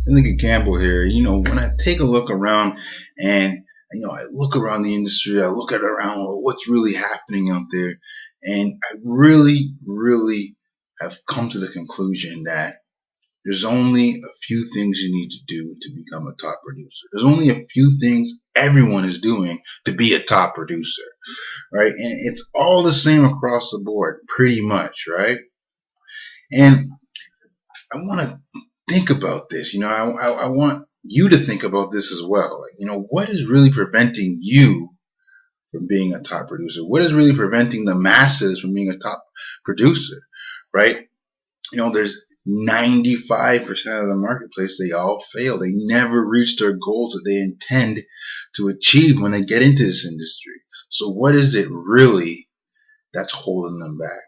Lincoln Campbell here. When I take a look around and I look around the industry, I look at around what's really happening out there, and I really have come to the conclusion that there's only a few things you need to do to become a top producer. There's only a few things everyone is doing to be a top producer, right? And it's all the same across the board, pretty much, right? And I want to think about this. I want you to think about this as well. What is really preventing you from being a top producer? What is really preventing the masses from being a top producer, right? There's 95% of the marketplace, they all fail. They never reach their goals that they intend to achieve when they get into this industry. So what is it really that's holding them back?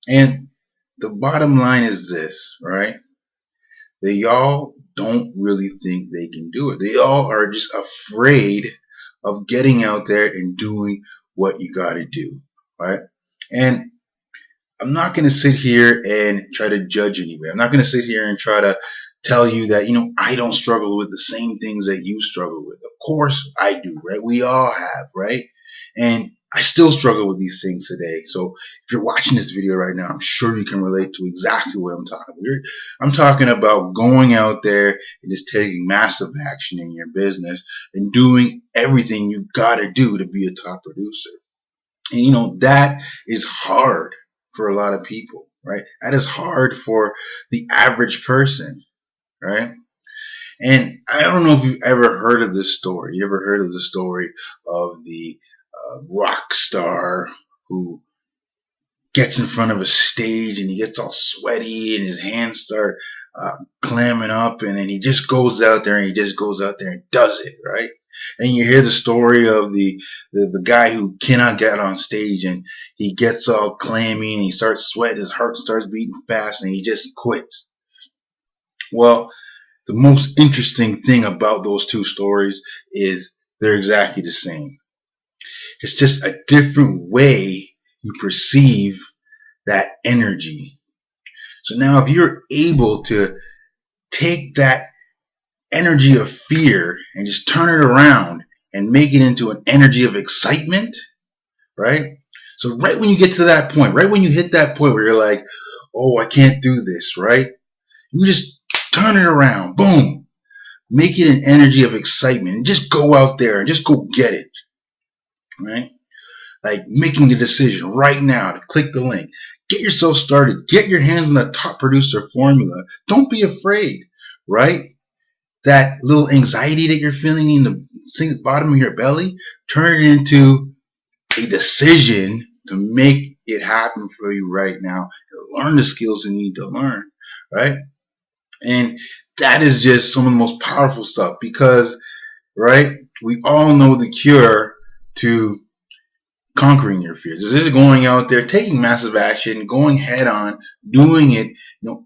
And the bottom line is this, right? They all don't really think they can do it. They all are just afraid of getting out there and doing what you got to do, right? And I'm not going to sit here and try to judge anybody. I'm not going to sit here and try to tell you that, I don't struggle with the same things that you struggle with. Of course I do, right? We all have, right? And I still struggle with these things today. So if you're watching this video right now, I'm sure you can relate to exactly what I'm talking about. I'm talking about going out there and just taking massive action in your business and doing everything you got to do to be a top producer. And that is hard for a lot of people, right? That is hard for the average person, right? And I don't know if you've ever heard of this story. You ever heard of the story of the rock star who gets in front of a stage and he gets all sweaty and his hands start clamming up, and then he just goes out there and does it, right? And you hear the story of the guy who cannot get on stage, and he gets all clammy and he starts sweating, his heart starts beating fast, and he just quits. Well, the most interesting thing about those two stories is they're exactly the same. It's just a different way you perceive that energy. So now if you're able to take that energy of fear and just turn it around and make it into an energy of excitement, right? So right when you get to that point, right when you hit that point where you're like, oh, I can't do this, right? You just turn it around, boom, make it an energy of excitement and just go out there and just go get it, right? Like making the decision right now to click the link, get yourself started, get your hands on the top producer formula. Don't be afraid, right? That little anxiety that you're feeling in the bottom of your belly, turn it into a decision to make it happen for you right now. Learn the skills you need to learn, right? And that is just some of the most powerful stuff because, right, we all know the cure to conquering your fears. This is going out there, taking massive action, going head on, doing it,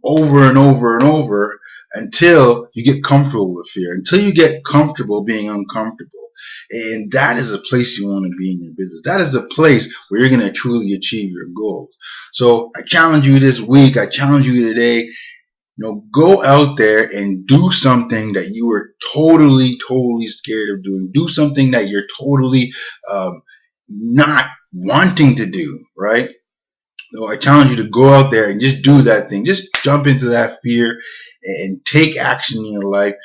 over and over and over until you get comfortable with fear, until you get comfortable being uncomfortable. And that is the place you want to be in your business. That is the place where you're going to truly achieve your goals. So I challenge you this week. I challenge you today. Go out there and do something that you were totally scared of doing. Do something that you're totally not wanting to do, right? So I challenge you to go out there and just do that thing. Just jump into that fear and take action in your life.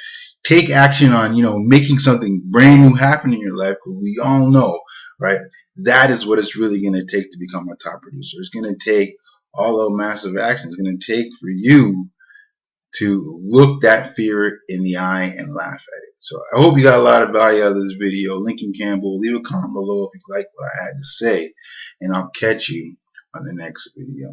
Take action on, making something brand new happen in your life. Because we all know, right? That is what it's really going to take to become a top producer. It's going to take all of massive action. It's going to take for you to look that fear in the eye and laugh at it. So I hope you got a lot of value out of this video. Lincoln Campbell, leave a comment below if you like what I had to say, and I'll catch you on the next video.